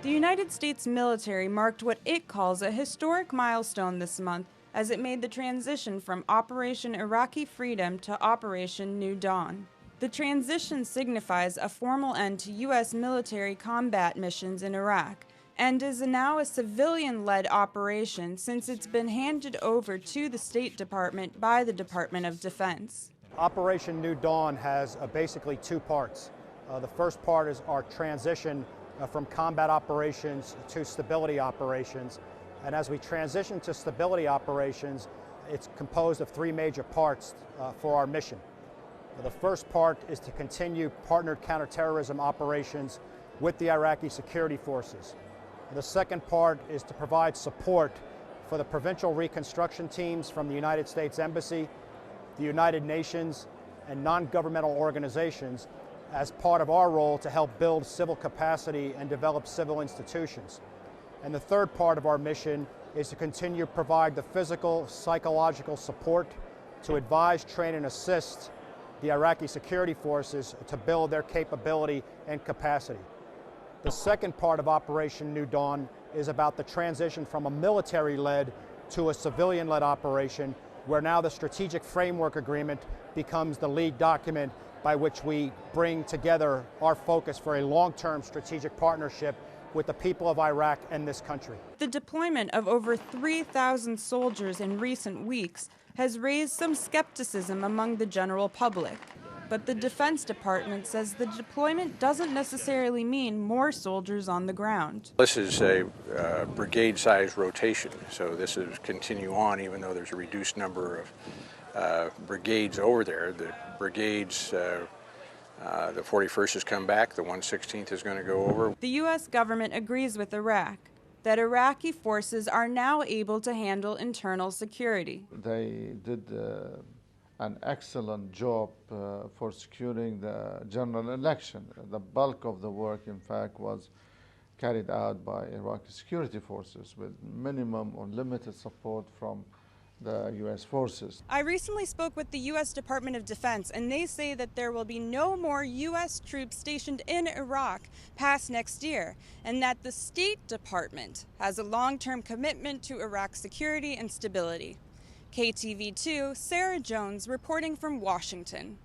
The United States military marked what it calls a historic milestone this month as it made the transition from Operation Iraqi Freedom to Operation New Dawn. The transition signifies a formal end to U.S. military combat missions in Iraq and is now a civilian-led operation since it's been handed over to the State Department by the Department of Defense. Operation New Dawn has basically two parts. The first part is our transition from combat operations to stability operations. And as we transition to stability operations, it's composed of three major parts for our mission. The first part is to continue partnered counterterrorism operations with the Iraqi security forces. The second part is to provide support for the provincial reconstruction teams from the United States Embassy, the United Nations, and non-governmental organizations as part of our role to help build civil capacity and develop civil institutions. And the third part of our mission is to continue to provide the physical, psychological support to advise, train, and assist the Iraqi security forces to build their capability and capacity. The second part of Operation New Dawn is about the transition from a military-led to a civilian-led operation, where now the Strategic Framework Agreement becomes the lead document by which we bring together our focus for a long-term strategic partnership with the people of Iraq and this country. The deployment of over 3,000 soldiers in recent weeks has raised some skepticism among the general public. But the Defense Department says the deployment doesn't necessarily mean more soldiers on the ground. This is a brigade-sized rotation, so this is continue on even though there's a reduced number of brigades over there. The brigades, the 41st has come back, the 116th is going to go over. The U.S. government agrees with Iraq that Iraqi forces are now able to handle internal security. They did an excellent job for securing the general election. The bulk of the work, in fact, was carried out by Iraqi security forces with minimum or limited support from the U.S. forces. I recently spoke with the U.S. Department of Defense, and they say that there will be no more U.S. troops stationed in Iraq past next year, and that the State Department has a long-term commitment to Iraq's security and stability. KTV2, Sarah Jones reporting from Washington.